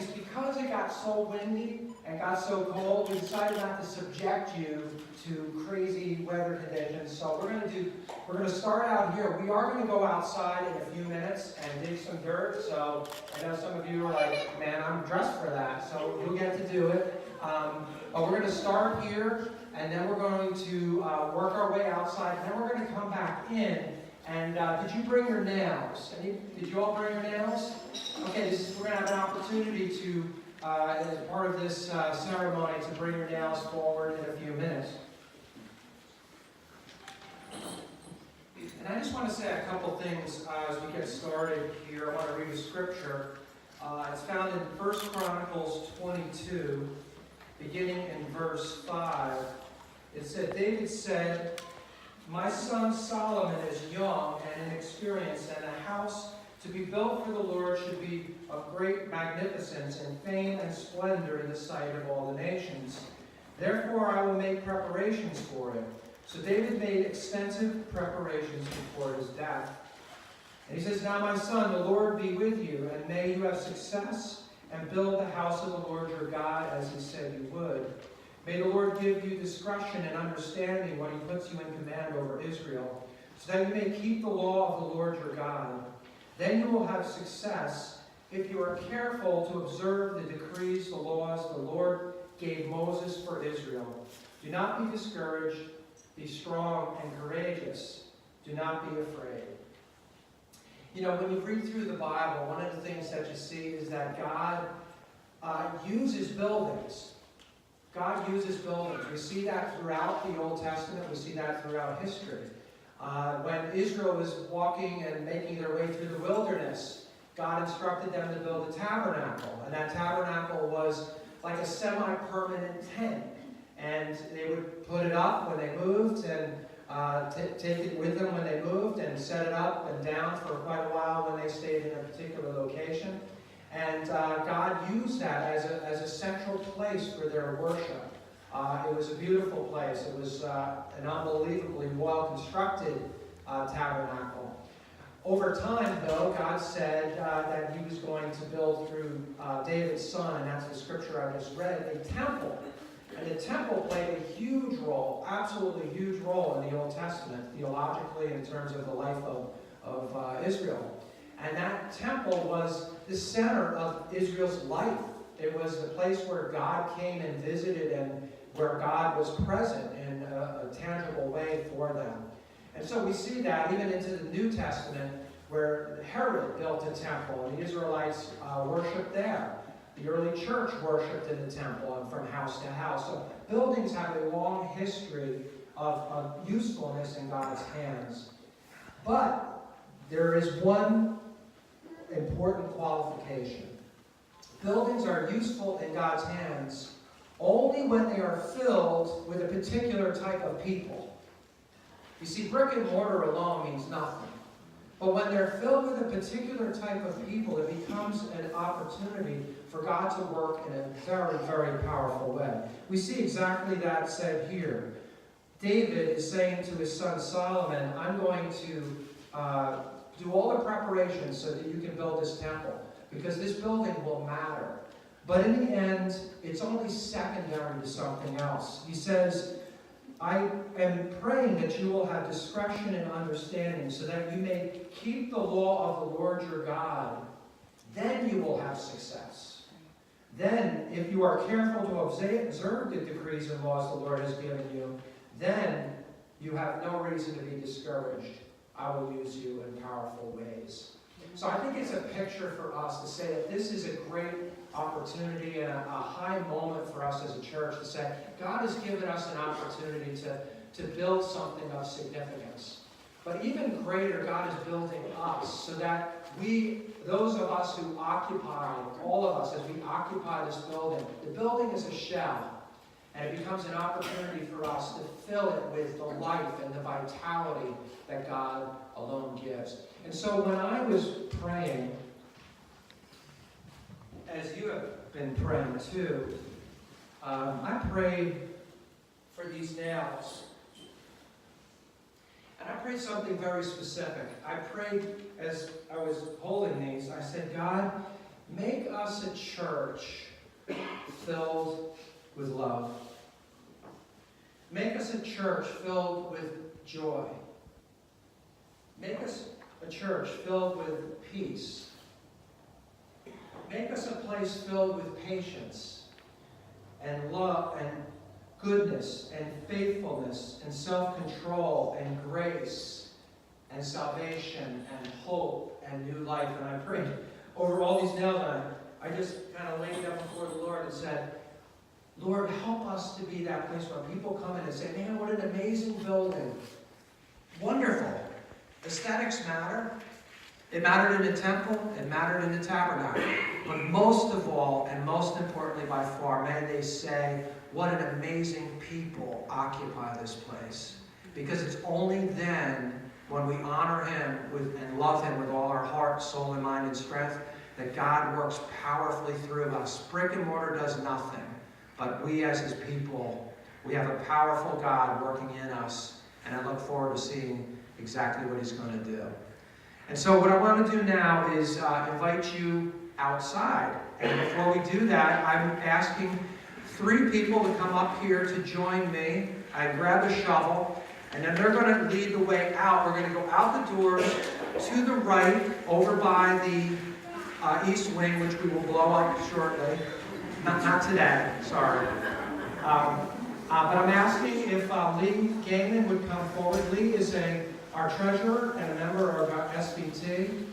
is because it got so windy and got so cold, we decided not to subject you to crazy weather conditions. So we're going to start out here. We are going to go outside in a few minutes and dig some dirt. So I know some of you are like, man, I'm dressed for that. So you'll get to do it. But we're going to start here, and then we're going to work our way outside, and then we're going to come back in. And did you bring your nails? Did you all bring your nails? Okay, we're going to have an opportunity to, as part of this ceremony, to bring your nails forward in a few minutes. And I just want to say a couple things as we get started here. I want to read a scripture. It's found in 1 Chronicles 22, beginning in verse 5. It said, David said, "My son Solomon is young and inexperienced, and a house to be built for the Lord should be of great magnificence and fame and splendor in the sight of all the nations. Therefore I will make preparations for it." So David made extensive preparations before his death. And he says, "Now my son, the Lord be with you, and may you have success and build the house of the Lord your God as he said you would. May the Lord give you discretion and understanding when he puts you in command over Israel, so that you may keep the law of the Lord your God. Then you will have success if you are careful to observe the decrees, the laws the Lord gave Moses for Israel. Do not be discouraged. Be strong and courageous. Do not be afraid." You know, when you read through the Bible, one of the things that you see is that God uses buildings. God uses buildings. We see that throughout the Old Testament. We see that throughout history. When Israel was walking and making their way through the wilderness, God instructed them to build a tabernacle. And that tabernacle was like a semi-permanent tent. And they would put it up when they moved and take it with them when they moved and set it up and down for quite a while when they stayed in a particular location. And God used that as a central place for their worship. It was a beautiful place. It was an unbelievably well-constructed tabernacle. Over time, though, God said that he was going to build through David's son, and that's the scripture I just read, a temple. And the temple played a huge role, absolutely huge role in the Old Testament, theologically, in terms of the life of Israel. And that temple was the center of Israel's life. It was the place where God came and visited and where God was present in a tangible way for them. And so we see that even into the New Testament, where Herod built a temple and the Israelites worshiped there. The early church worshipped in the temple and from house to house. So buildings have a long history of usefulness in God's hands. But there is one important qualification. Buildings are useful in God's hands only when they are filled with a particular type of people. You see, brick and mortar alone means nothing. But when they're filled with a particular type of people, it becomes an opportunity for God to work in a very, very powerful way. We see exactly that said here. David is saying to his son Solomon, "I'm going to do all the preparations so that you can build this temple, because this building will matter. But in the end, it's only secondary to something else." He says, "I am praying that you will have discretion and understanding so that you may keep the law of the Lord your God. Then you will have success. Then, if you are careful to observe the decrees and laws the Lord has given you, then you have no reason to be discouraged. I will use you in powerful ways." So I think it's a picture for us to say that this is a great opportunity and a high moment for us as a church to say, God has given us an opportunity to build something of significance. But even greater, God is building us so that those of us who occupy, all of us, as we occupy this building, the building is a shell. And it becomes an opportunity for us to fill it with the life and the vitality that God alone gives. And so when I was praying, as you have been praying too, I prayed for these nails. And I prayed something very specific. I prayed as I was holding these, I said, God, Make us a church filled with love. Make us a church filled with joy. Make us a church filled with peace. Make us a place filled with patience and love and goodness and faithfulness and self-control and grace and salvation and hope and new life. And I prayed over all these nails, and I just kind of laid down before the Lord and said, Lord, help us to be that place where people come in and say, man, what an amazing building. Wonderful. Aesthetics matter. It mattered in the temple. It mattered in the tabernacle. But most of all, and most importantly by far, may they say, what an amazing people occupy this place. Because it's only then, when we honor Him and love Him with all our heart, soul, and mind and strength, that God works powerfully through us. Brick and mortar does nothing. But we as His people, we have a powerful God working in us. And I look forward to seeing exactly what He's going to do. And so what I want to do now is invite you outside. And before we do that, I'm asking 3 people to come up here to join me. I grab a shovel, and then they're going to lead the way out. We're going to go out the doors to the right, over by the east wing, which we will blow up shortly. Not today, sorry. But I'm asking if Lee Gaiman would come forward. Lee is our treasurer and a member of our SBT.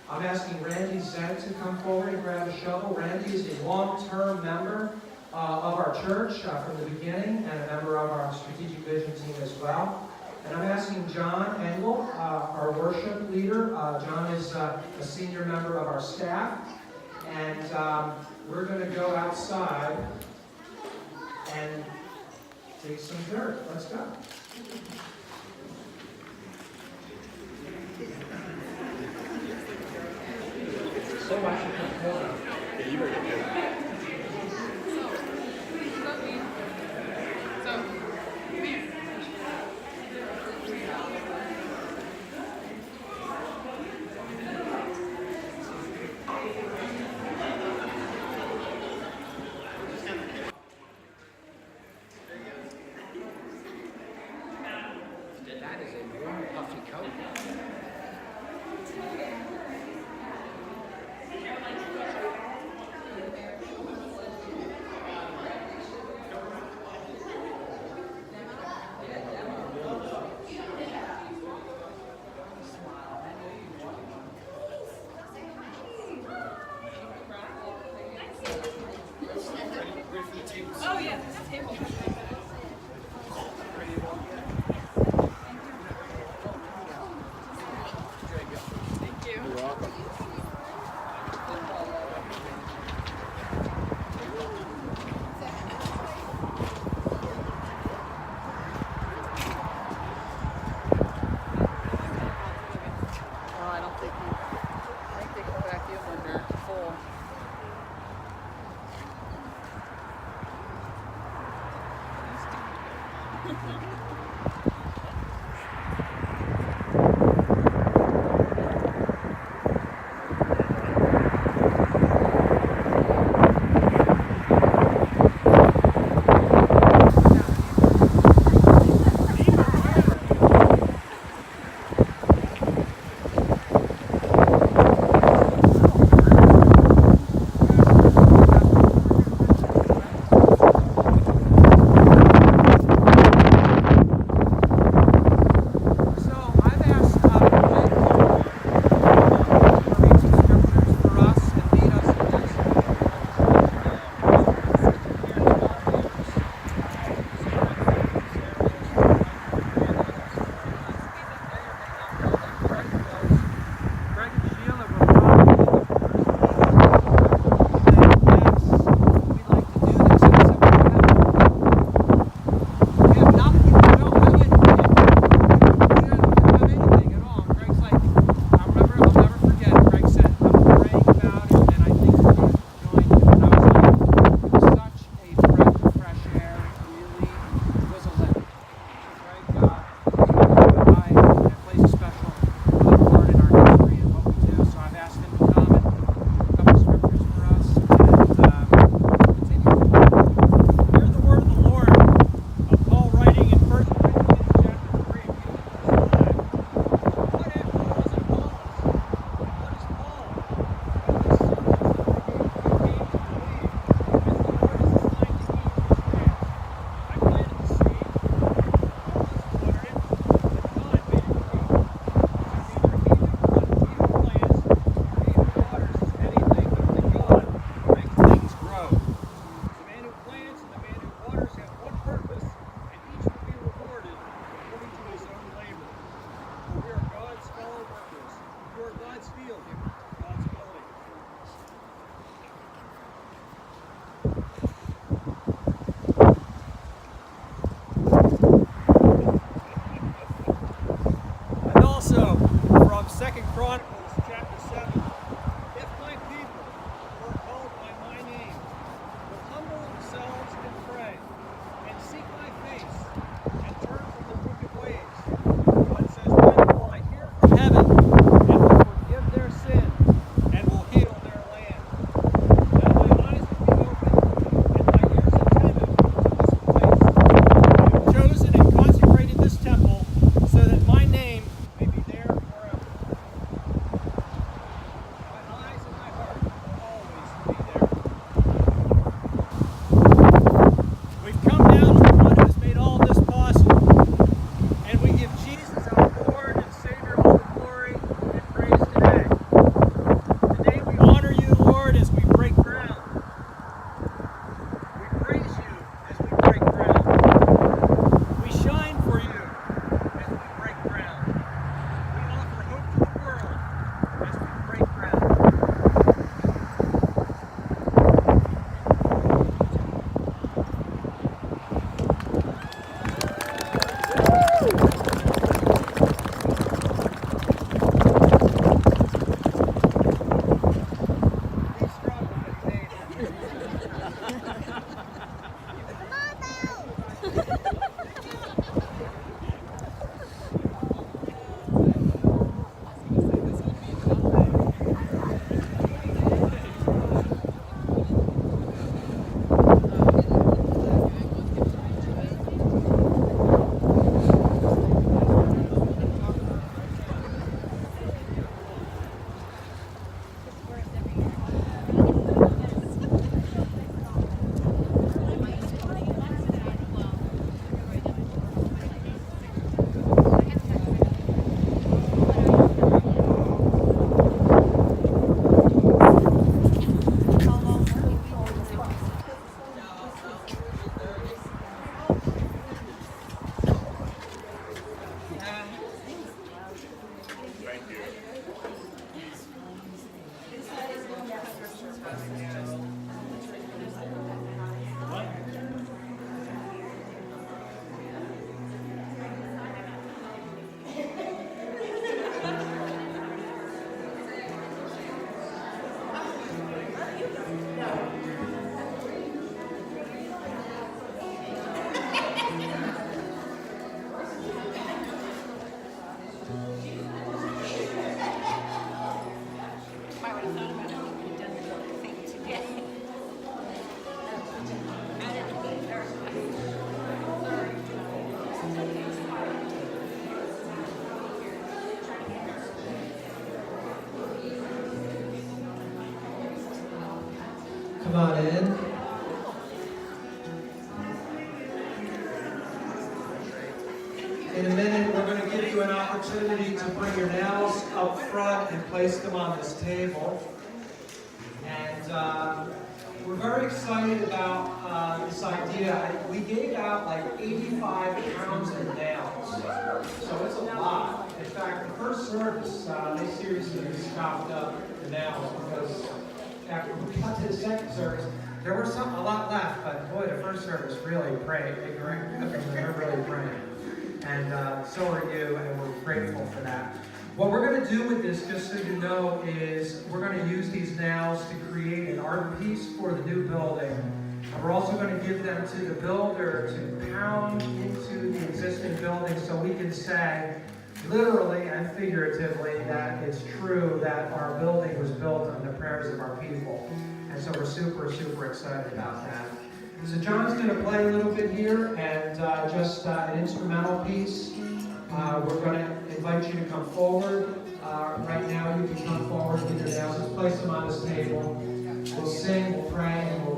I'm asking Randy Zent to come forward and grab a shovel. Randy is a long-term member of our church from the beginning and a member of our strategic vision team as well. And I'm asking John Engel, our worship leader. John is a senior member of our staff. And we're going to go outside and take some dirt. Let's go. So I should come forward. Yeah, you better get there. That is a warm, puffy coat. Oh, yeah, table. Thank you. You're welcome. I don't think I think they go back in when they're full. Chronicles chapter 7. If my people who are called by my name will humble themselves and pray and seek my face and turn from their wicked ways, God says, then will I hear from heaven and will forgive their sin and will heal their land. Then my eyes will be open and my ears attentive to this place. I have chosen and consecrated this temple so that my name may be there forever. My eyes and my heart will always be there. We've come now to the one who has made all this possible, and we give Jesus, our Lord and Savior, all the glory and praise today. Today we honor you, Lord, as we break ground. We praise you as we break ground. We shine for you as we break ground. We offer hope to the world as we break ground. Be strong with it, Come on in. In a minute, we're going to give you an opportunity to put your nails up front and place them on this table. And we're very excited about this idea. We gave out like 85 pounds of nails, so it's a lot. In fact, the first service, they seriously stopped up the nails because after we got to the second service, there was a lot left, but boy, the first service really prayed. They're really praying. And so are you, and we're grateful for that. What we're going to do with this, just so you know, is we're going to use these nails to create an art piece for the new building. And we're also going to give them to the builder to pound into the existing building so we can say, literally and figuratively, that it's true that our building was built on the prayers of our people. And so we're super, super excited about that. So John's going to play a little bit here and just an instrumental piece. We're going to invite you to come forward. Right now you can come forward with your nails. Let's place them on this table. We'll sing, we'll pray, and we'll